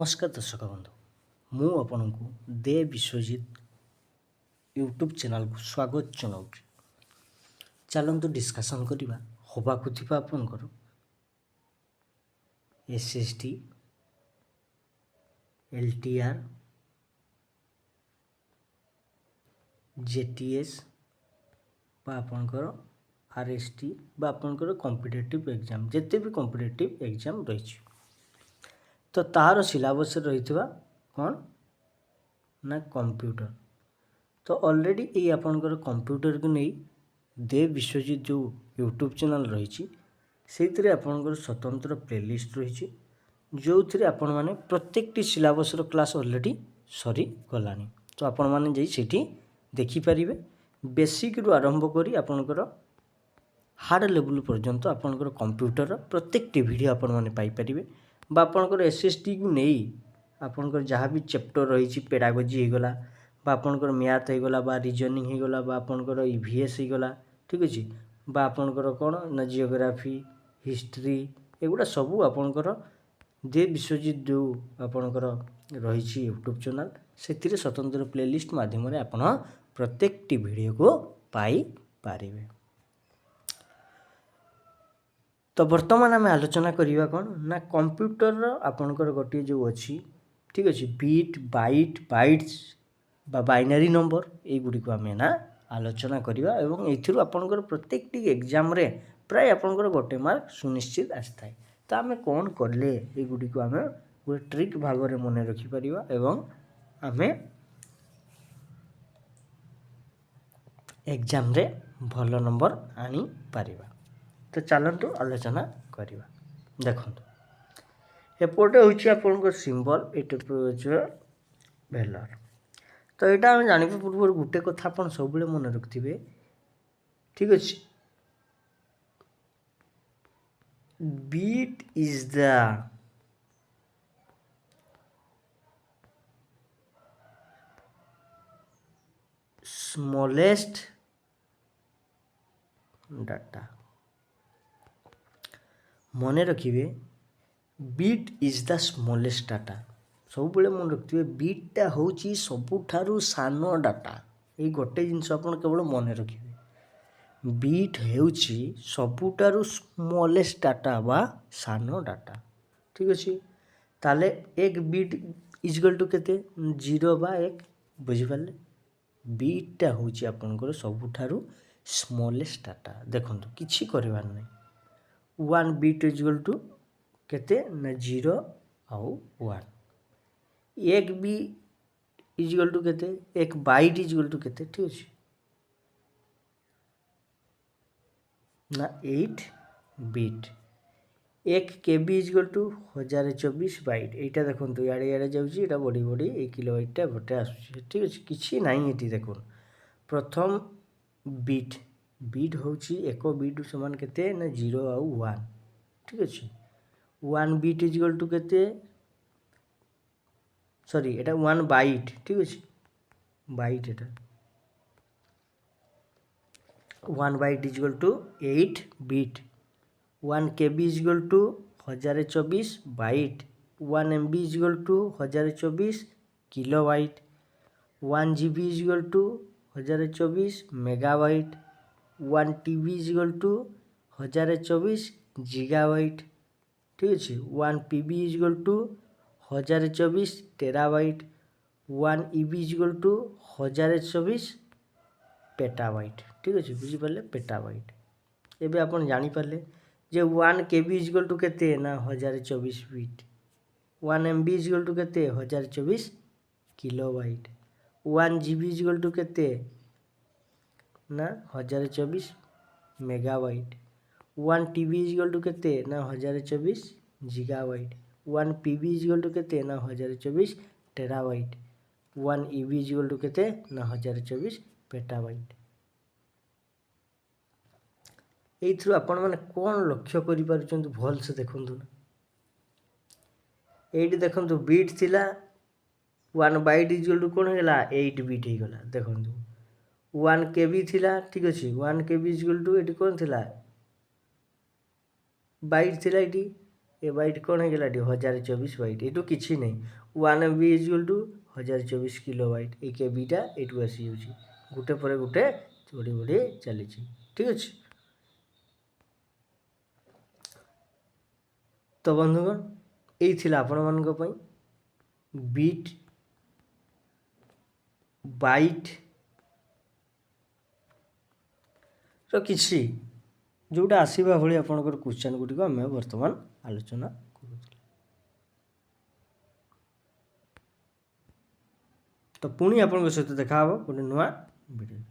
नमस्कार दर्शक बंधु मु आपनकु दे विश्वजित यूट्यूब चैनल को स्वागत जनाऊँ। चलतु डिस्कसन करवा होबाकु थिबा आपनकर एसएसटी एलटीआर जेटीएस बा आपनकर आरएसटी बा आपनकर कॉम्पिटिटिव एग्जाम जेते भी कॉम्पिटिटिव एग्जाम रही तो तार सिलेबस रही कौन ना कंप्यूटर। तो ऑलरेडी ये आपनकर कंप्यूटर को नहीं दे विश्वजित जो यूट्यूब चैनल रही से आपनकर स्वतंत्र प्लेलिस्ट रही जो थे आपण मैंने प्रत्येक सिलेबस क्लास ऑलरेडी सरी गलानी। तो आपण मैंने जाई सेठी देखिपारे बेसिक रु आरंभ करी आपनकर हार्ड लेवल पर्यंत आपनकर कंप्यूटर प्रत्येक वीडियो आपण मैंने पाइपर बा आपनकर एसएसटी को नहीं आपनकर जहाँ भी चैप्टर रही पेडागोजी होगला बा आपनकर मैथ होगला बा रीजनिंग होगला बा आपनकर ईवीएस होगला ठीक अच्छे बा आपनकर कौन ना जियोग्राफी हिस्ट्री एगुड़ा सबू आपनकर दे विश्वजित जो आपनकर रही यूट्यूब चैनल से स्वतंत्र प्लेलिस्ट माध्यम आपण प्रत्येक वीडियो को पाई पारिबे। तो बर्तमान आम आलोचना करवा कौन ना कंप्यूटर आपनकर गोटे जो अच्छी ठीक अच्छे बीट बाइट बाइट्स बा बाइनरी नंबर युड़ी आम ना आलोचना करवा एवं एथुरु आपनकर प्रत्येक एग्जाम रे प्राय आपनकर गोटे मार्क सुनिश्चित आसी थाए। तो आम कौन कले युड़ी को आम गोटे ट्रिक भाग में मन रखिपर एवं आम एग्जाम रे भल नंबर आनी पारिबा। तो चलतु आलोचना करवा देखो एपटे हूँ आप सिंबल ये भेलर। तो यहाँ आम जाना पूर्व गोटे कथा आप सब मन रखिथे ठीक अच्छे bit is the smallest data मन रखिए bit is the smallest data सब मन रखिए बीटा हूँ सबुठारु सान डाटा ये गोटे जिनस केवल मन रखिए बीट हूँ सबुठारु स्मॉलेस्ट डाटा बा सान डाटा ठीक अच्छे ताले एक बीट इजगल टू केते 0 बा 1 बुझिपारे बीटा हूँ आपनकर सबुठारु स्मॉलेस्ट डाटा देखो किसी करवार नहीं 1 बीट इजगल टू केते ना 0 आउ 1 एक बी इजगल टू केते एक बाइट इजगल टू केते ठीक अच्छे ना 8 बीट एक के बी इजगल टू 1024 बाइट यहाँ देखो इे जाऊँगा बढ़ी बढ़ी 1 किलोबाइटा गोटे आसूँ ठीक अच्छे किसी ना ये देखो प्रथम बीट बीट हूँ एक बीट समान केते ना 0 आउ 1 ठीक अच्छे 1 बीट इजगल टू केते सॉरी एटा 1 बाइट ठीक अच्छे बाइट एटा 1 byte is equal to 8 bit 1 KB is equal to 1024 byte 1 MB is equal to 1024 kilobyte 1 GB is equal to 1024 megabyte 1 TB is equal to 1024 gigabyte ठीक अच्छे 1 PB is equal to 1024 terabyte 1 EB is equal to 1024 petabyte ठीक अच्छे बुझीपारे petabyte एवं आप जानीपारे जे 1 KB इजगल टू केते ना 1024 बीट 1 MB इजगल टू केते 1024 किलोबाइट 1 GB इजगल टू केते ना 1024 मेगाबाइट 1 TB इजगल टू केते ना 1024 गीगाबाइट 1 PB इजगल टू केते ना 1024 टेराबाइट 1 EB इजगल टू केते ना 1024 पेटाबाइट। एइथ्रु आपण माने कौन लक्ष्य करि पारुचंतु भल से देखंतु ना एइट देखंतु बीट थिला 1 बाइट इजगल टू कोन हेला 8 बीट हे गला देखंतु 1 KB थिला ठीक अछि 1 KB इजगल टू एटी कोन थिला बाइट थिला एटी ए बाइट कौन है गला 1024 बाइट एटू किछि नहीं 1 MB equal to 1024 kilo byte ए के बीटा एटू आसी जाउची गुटे पर गुटे बड़ी बड़ी चली ठीक अच्छे। तो बंधुगण यही थिला आपण मानक पई बीट बाइट तो किसी जोटा आसवा भाई आपंकर क्वेश्चन गुड़िक आम बर्तमान आलोचना करूँ। तो पुणी आपन सहित देखा गोटे नुआ वीडियो।